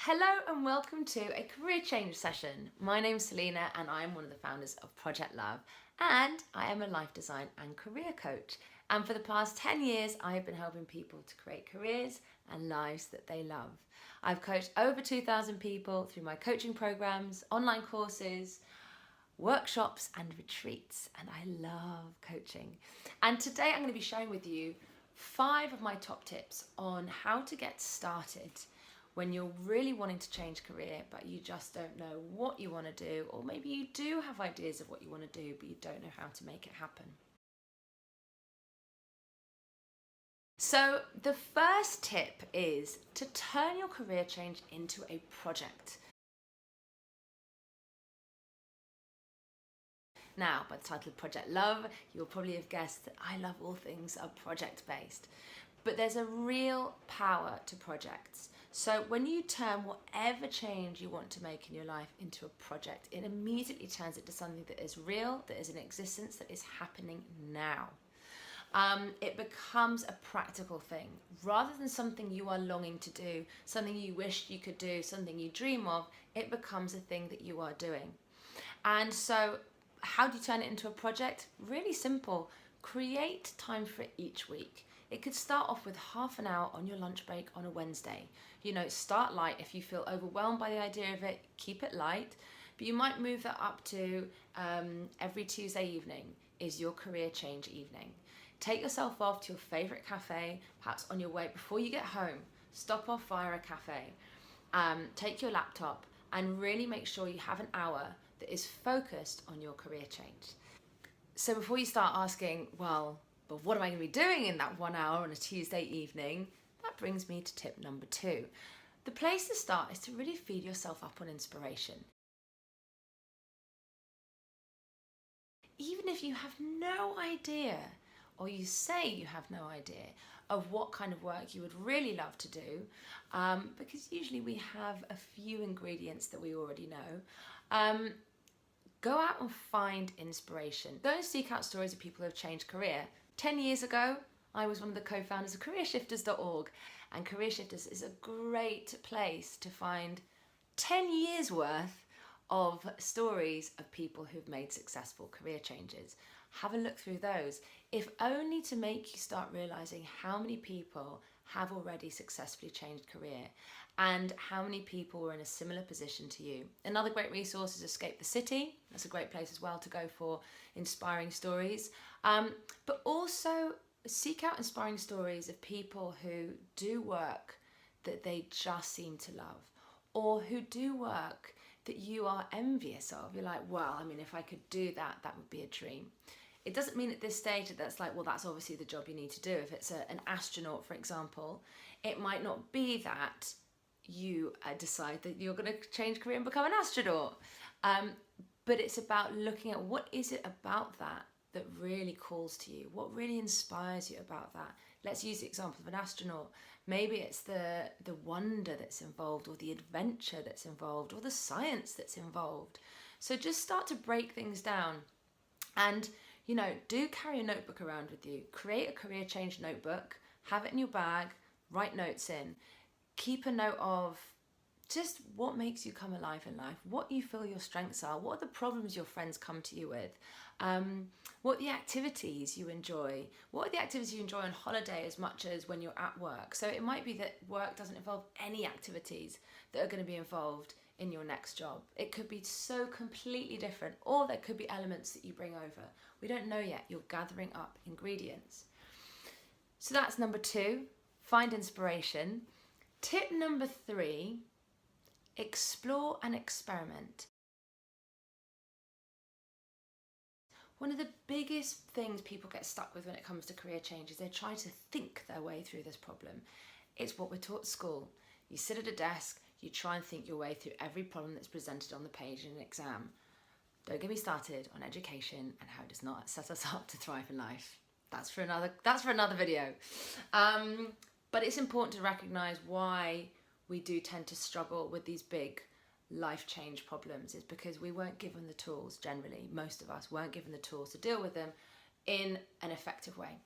Hello and welcome to a career change session. My name's Selena and I'm one of the founders of Project Love, and I am a life design and career coach. And for the past 10 years, I have been helping people to create careers and lives that they love. I've coached over 2,000 people through my coaching programs, online courses, workshops and retreats, and I love coaching. And today I'm going to be sharing with you 5 of my top tips on how to get started when you're really wanting to change career but you just don't know what you want to do, or maybe you do have ideas of what you want to do but you don't know how to make it happen. So the first tip is to turn your career change into a project. Now, by the title of Project Love, you'll probably have guessed that I love all things are project-based. But there's a real power to projects. So when you turn whatever change you want to make in your life into a project, it immediately turns it to something that is real, that is in existence, that is happening now. It becomes a practical thing rather than something you are longing to do, something you wish you could do, something you dream of. It becomes a thing that you are doing. And so how do you turn it into a project? Really simple. Create time for it each week. It could start off with half an hour on your lunch break on a Wednesday. Start light. If you feel overwhelmed by the idea of it, keep it light. But you might move that up to every Tuesday evening is your career change evening. Take yourself off to your favorite cafe, perhaps on your way before you get home. Stop off via a cafe. Take your laptop and really make sure you have an hour that is focused on your career change. So before you start asking, well, but what am I going to be doing in that 1 hour on a Tuesday evening? That brings me to tip number 2. The place to start is to really feed yourself up on inspiration. Even if you have no idea, or you say you have no idea of what kind of work you would really love to do, because usually we have a few ingredients that we already know, go out and find inspiration. Go and seek out stories of people who have changed career. 10 years ago, I was one of the co-founders of CareerShifters.org, and CareerShifters is a great place to find 10 years worth of stories of people who've made successful career changes. Have a look through those, if only to make you start realizing how many people have already successfully changed career and how many people were in a similar position to you. Another great resource is Escape the City. That's a great place as well to go for inspiring stories. But also seek out inspiring stories of people who do work that they just seem to love, or who do work that you are envious of. You're like, well, if I could do that, that would be a dream. It doesn't mean at this stage that that's like, well, that's obviously the job you need to do. If it's an astronaut, for example, it might not be that you decide that you're going to change career and become an astronaut. But it's about looking at what is it about that really calls to you, what really inspires you about that. Let's use the example of an astronaut. Maybe it's the wonder that's involved, or the adventure that's involved, or the science that's involved. So just start to break things down. And do carry a notebook around with you. Create a career change notebook, have it in your bag, write notes in. Keep a note of just what makes you come alive in life, what you feel your strengths are, what are the problems your friends come to you with, what are the activities you enjoy, what are the activities you enjoy on holiday as much as when you're at work. So it might be that work doesn't involve any activities that are going to be involved in your next job. It could be so completely different, or there could be elements that you bring over. We don't know yet. You're gathering up ingredients. So that's number 2, find inspiration. Tip number 3, explore and experiment. One of the biggest things people get stuck with when it comes to career change is they try to think their way through this problem. It's what we're taught at school. You sit at a desk, you try and think your way through every problem that's presented on the page in an exam. Don't get me started on education and how it does not set us up to thrive in life. That's for another video. But it's important to recognise why we do tend to struggle with these big life change problems. Is because we weren't given the tools. Generally, most of us weren't given the tools to deal with them in an effective way.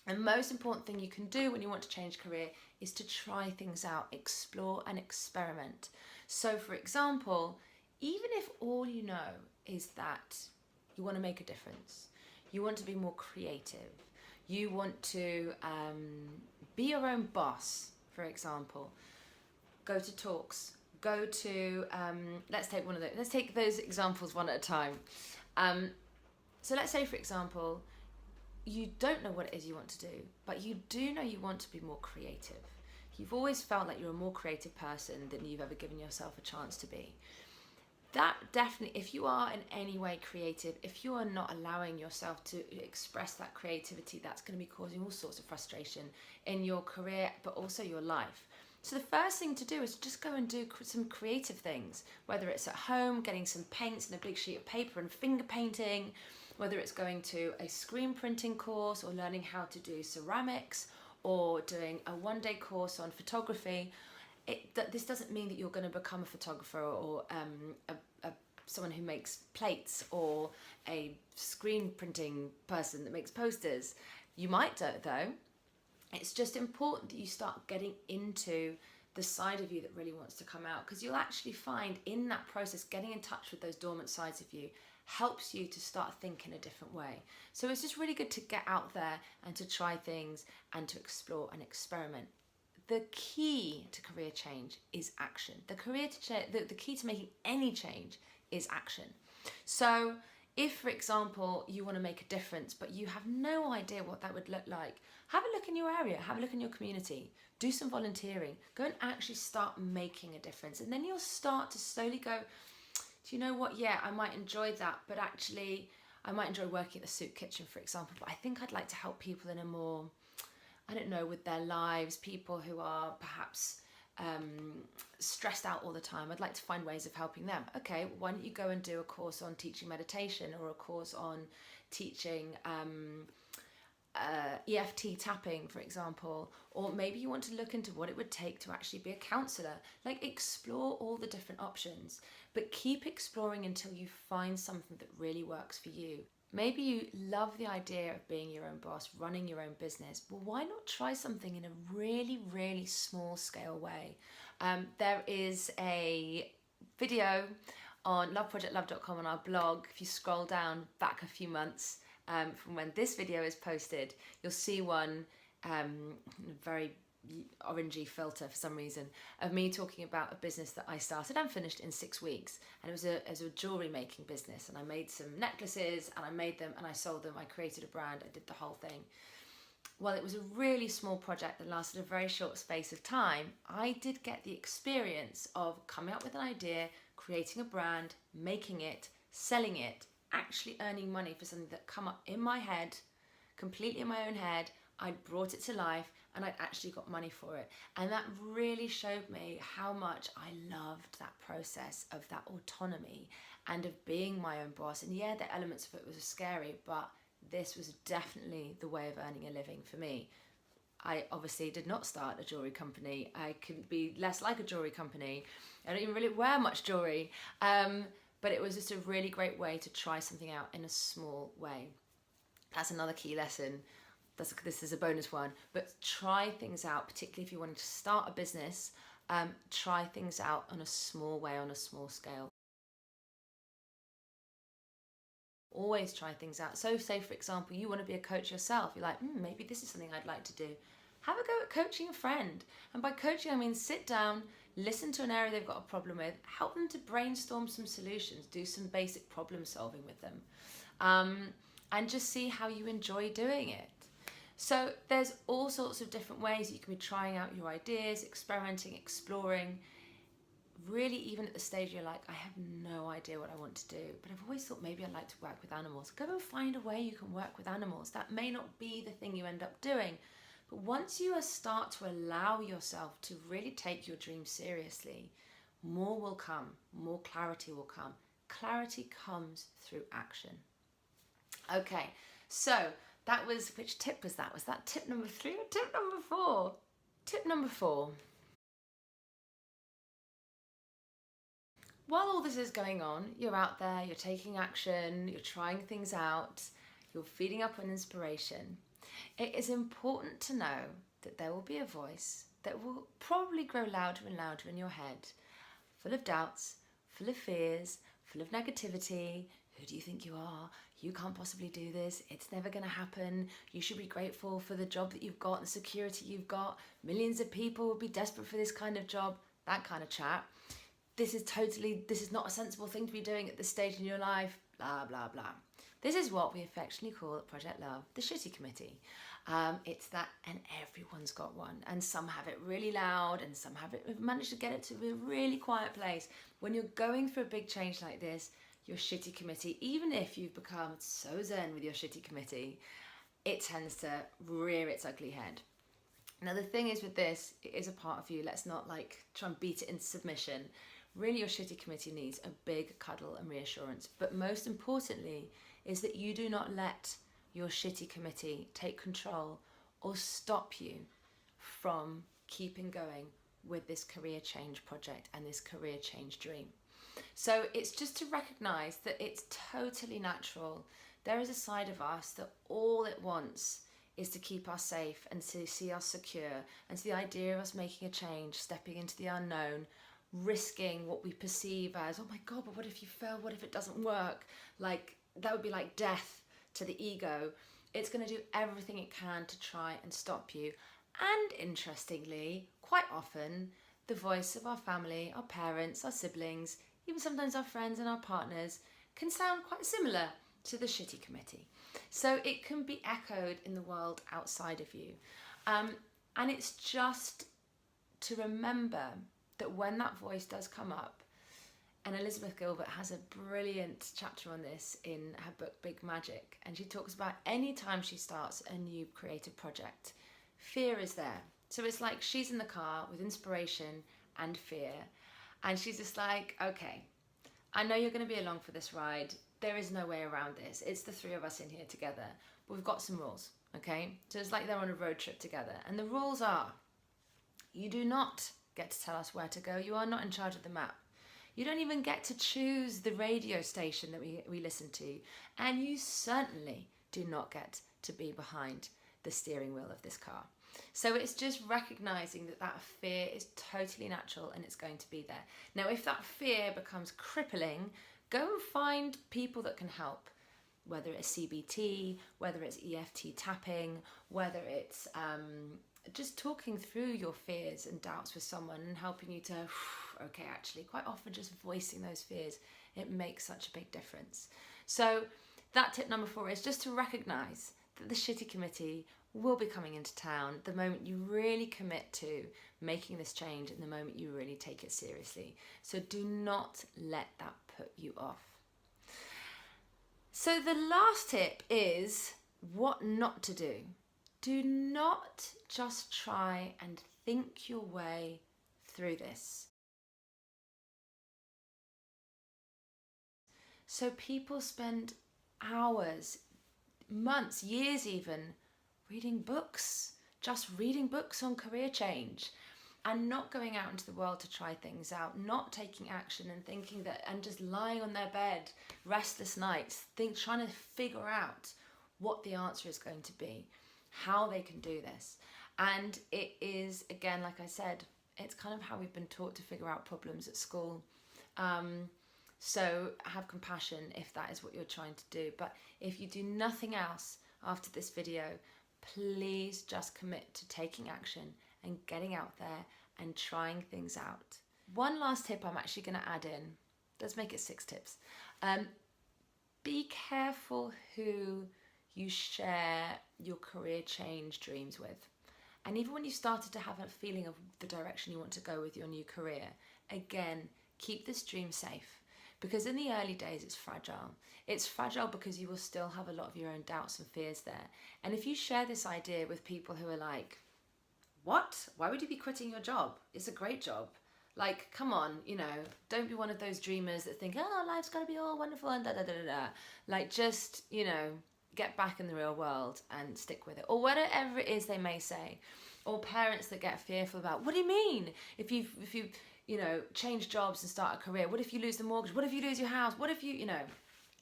The most important thing you can do when you want to change career is to try things out, explore and experiment. So for example, even if all you know is that you want to make a difference, you want to be more creative, you want to be your own boss, for example, go to talks, go to, let's take those examples one at a time. So let's say, for example, you don't know what it is you want to do, but you do know you want to be more creative. You've always felt like you're a more creative person than you've ever given yourself a chance to be. That definitely, if you are in any way creative, if you are not allowing yourself to express that creativity, that's going to be causing all sorts of frustration in your career, but also your life. So the first thing to do is just go and do some creative things, whether it's at home, getting some paints and a big sheet of paper and finger painting, whether it's going to a screen printing course or learning how to do ceramics or doing a one-day course on photography. This doesn't mean that you're going to become a photographer or someone who makes plates or a screen printing person that makes posters. You might do it though. It's just important that you start getting into the side of you that really wants to come out, because you'll actually find in that process, getting in touch with those dormant sides of you helps you to start thinking a different way. So it's just really good to get out there and to try things and to explore and experiment. The key to career change is action. The key to making any change is action. So if, for example, you want to make a difference, but you have no idea what that would look like, have a look in your area, have a look in your community, do some volunteering, go and actually start making a difference. And then you'll start to slowly go, do you know what? Yeah, I might enjoy that, but actually I might enjoy working at the soup kitchen, for example, but I think I'd like to help people in a more, I don't know, with their lives, people who are perhaps stressed out all the time. I'd like to find ways of helping them. Okay, why don't you go and do a course on teaching meditation or a course on teaching EFT tapping, for example, or maybe you want to look into what it would take to actually be a counsellor. Like, explore all the different options, but keep exploring until you find something that really works for you. Maybe you love the idea of being your own boss, running your own business. Well, why not try something in a really, really small scale way? There is a video on loveprojectlove.com on our blog. If you scroll down back a few months from when this video is posted, you'll see one very orangey filter for some reason of me talking about a business that I started and finished in 6 weeks, and it was a jewelry making business, and I made some necklaces and I made them and I sold them. I created a brand, I did the whole thing. Well, it was a really small project that lasted a very short space of time. I did get the experience of coming up with an idea, creating a brand, making it, selling it, actually earning money for something that come up in my head, completely in my own head. I'd brought it to life and I'd actually got money for it. And that really showed me how much I loved that process of that autonomy and of being my own boss. And yeah, the elements of it was scary, but this was definitely the way of earning a living for me. I obviously did not start a jewelry company. I couldn't be less like a jewelry company. I don't even really wear much jewelry. But it was just a really great way to try something out in a small way. That's another key lesson. This is a bonus one, but try things out, particularly if you want to start a business. Try things out on a small way, on a small scale. Always try things out. So say, for example, you want to be a coach yourself. You're like, maybe this is something I'd like to do. Have a go at coaching a friend. And by coaching, I mean sit down, listen to an area they've got a problem with, help them to brainstorm some solutions, do some basic problem solving with them, and just see how you enjoy doing it. So there's all sorts of different ways you can be trying out your ideas, experimenting, exploring. Really, even at the stage you're like, I have no idea what I want to do, but I've always thought maybe I'd like to work with animals. Go and find a way you can work with animals. That may not be the thing you end up doing, but once you start to allow yourself to really take your dreams seriously, more will come, more clarity will come. Clarity comes through action. Okay, so that was, which tip was that? Was that tip number 3 or tip number 4? Tip number 4. While all this is going on, you're out there, you're taking action, you're trying things out, you're feeding up on inspiration. It is important to know that there will be a voice that will probably grow louder and louder in your head, full of doubts, full of fears, full of negativity. Who do you think you are? You can't possibly do this. It's never going to happen. You should be grateful for the job that you've got, the security you've got. Millions of people would be desperate for this kind of job. That kind of chat. This is not a sensible thing to be doing at this stage in your life. Blah, blah, blah. This is what we affectionately call at Project Love the shitty committee. It's that, and everyone's got one, and some have it really loud, and some have managed to get it to a really quiet place. When you're going through a big change like this, your shitty committee, even if you've become so zen with your shitty committee, it tends to rear its ugly head. Now the thing is with this, it is a part of you. Let's not try and beat it into submission. Really, your shitty committee needs a big cuddle and reassurance. But most importantly is that you do not let your shitty committee take control or stop you from keeping going with this career change project and this career change dream. So it's just to recognize that it's totally natural. There is a side of us that all it wants is to keep us safe and to see us secure. And so the idea of us making a change, stepping into the unknown, risking what we perceive as, oh my God, but what if you fail? What if it doesn't work? That would be like death to the ego. It's going to do everything it can to try and stop you. And interestingly, quite often, the voice of our family, our parents, our siblings, even sometimes our friends and our partners can sound quite similar to the shitty committee. So it can be echoed in the world outside of you. And it's just to remember that when that voice does come up, and Elizabeth Gilbert has a brilliant chapter on this in her book Big Magic, and she talks about any time she starts a new creative project, fear is there. So it's like she's in the car with inspiration and fear, and she's just like, okay, I know you're going to be along for this ride. There is no way around this. It's the three of us in here together, but we've got some rules, okay? So it's like they're on a road trip together, and the rules are, you do not get to tell us where to go. You are not in charge of the map. You don't even get to choose the radio station that we listen to. And you certainly do not get to be behind the steering wheel of this car. So it's just recognizing that fear is totally natural and it's going to be there. Now, if that fear becomes crippling, go and find people that can help. Whether it's CBT, whether it's EFT tapping, whether it's just talking through your fears and doubts with someone and helping you to, okay, actually, quite often just voicing those fears, it makes such a big difference. So that tip number 4 is just to recognize that the shitty committee will be coming into town the moment you really commit to making this change and the moment you really take it seriously. So do not let that put you off. So the last tip is what not to do. Do not just try and think your way through this. So people spend hours, months, years even, reading books, just reading books on career change and not going out into the world to try things out, not taking action and thinking that, and just lying on their bed, restless nights, trying to figure out what the answer is going to be, how they can do this. And it is, again, like I said, it's kind of how we've been taught to figure out problems at school. So have compassion if that is what you're trying to do. But if you do nothing else after this video, please just commit to taking action and getting out there and trying things out. One last tip I'm actually going to add in. Let's make it 6 tips. Be careful who you share your career change dreams with. And even when you started to have a feeling of the direction you want to go with your new career, again, keep this dream safe. Because in the early days, it's fragile. It's fragile because you will still have a lot of your own doubts and fears there. And if you share this idea with people who are like, what? Why would you be quitting your job? It's a great job. Like, come on, don't be one of those dreamers that think, oh, life's got to be all wonderful and da-da-da-da-da. Like, just, get back in the real world and stick with it. Or whatever it is they may say. Or parents that get fearful about, what do you mean? If you change jobs and start a career, what if you lose the mortgage? What if you lose your house? What if you,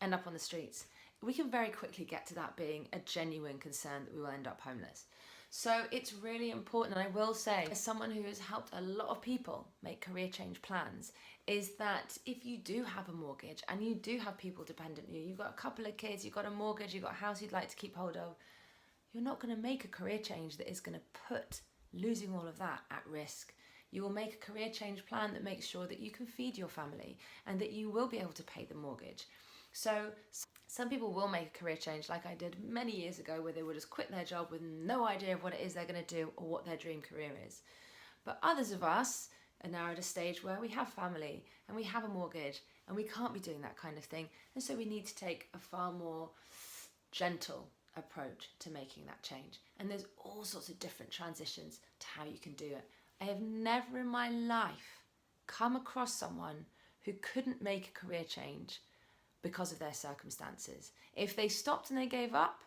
end up on the streets? we can very quickly get to that being a genuine concern that we will end up homeless. So it's really important, and I will say, as someone who has helped a lot of people make career change plans, is that if you do have a mortgage and you do have people dependent on you, you've got a couple of kids, you've got a mortgage, you've got a house you'd like to keep hold of, you're not going to make a career change that is going to put losing all of that at risk. You will make a career change plan that makes sure that you can feed your family and that you will be able to pay the mortgage. So some people will make a career change like I did many years ago, where they will just quit their job with no idea of what it is they're going to do or what their dream career is. But others of us are now at a stage where we have family and we have a mortgage and we can't be doing that kind of thing. And so we need to take a far more gentle approach to making that change. And there's all sorts of different transitions to how you can do it. I have never in my life come across someone who couldn't make a career change because of their circumstances. If they stopped and they gave up,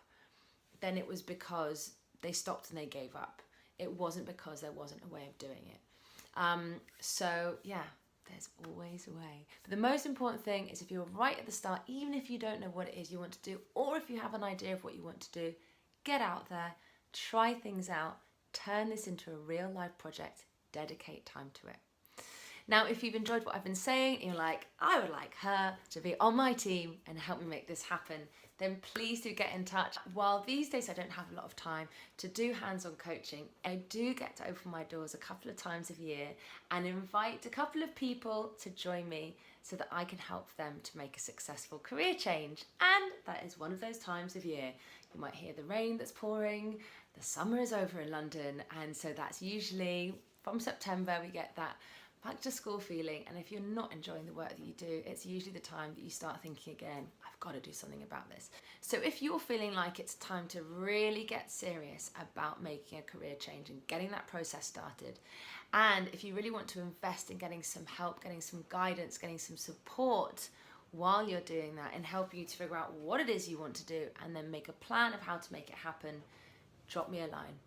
then it was because they stopped and they gave up. It wasn't because there wasn't a way of doing it. So yeah, there's always a way. But the most important thing is, if you're right at the start, even if you don't know what it is you want to do, or if you have an idea of what you want to do, get out there, try things out, turn this into a real life project, dedicate time to it. Now, if you've enjoyed what I've been saying and you're like, I would like her to be on my team and help me make this happen, then please do get in touch. While these days I don't have a lot of time to do hands-on coaching, I do get to open my doors a couple of times a year and invite a couple of people to join me so that I can help them to make a successful career change. And that is one of those times of year. You might hear the rain that's pouring, the summer is over in London, and so that's usually from September we get that back to school feeling. And if you're not enjoying the work that you do, it's usually the time that you start thinking again, I've got to do something about this. So if you're feeling like it's time to really get serious about making a career change and getting that process started, and if you really want to invest in getting some help, getting some guidance, getting some support while you're doing that, and helping you to figure out what it is you want to do and then make a plan of how to make it happen, drop me a line.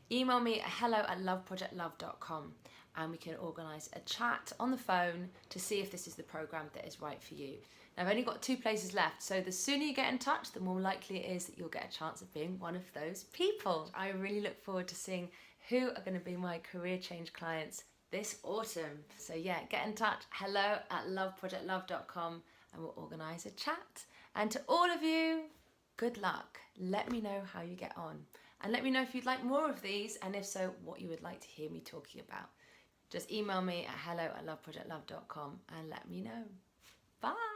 Email me at hello@loveprojectlove.com and we can organise a chat on the phone to see if this is the programme that is right for you. Now, I've only got 2 places left, so the sooner you get in touch, the more likely it is that you'll get a chance of being one of those people. I really look forward to seeing who are going to be my career change clients this autumn. So yeah, get in touch, hello@loveprojectlove.com, and we'll organise a chat. And to all of you, good luck. Let me know how you get on. And let me know if you'd like more of these, and if so, what you would like to hear me talking about. Just email me at hello@loveprojectlove.com and let me know. Bye.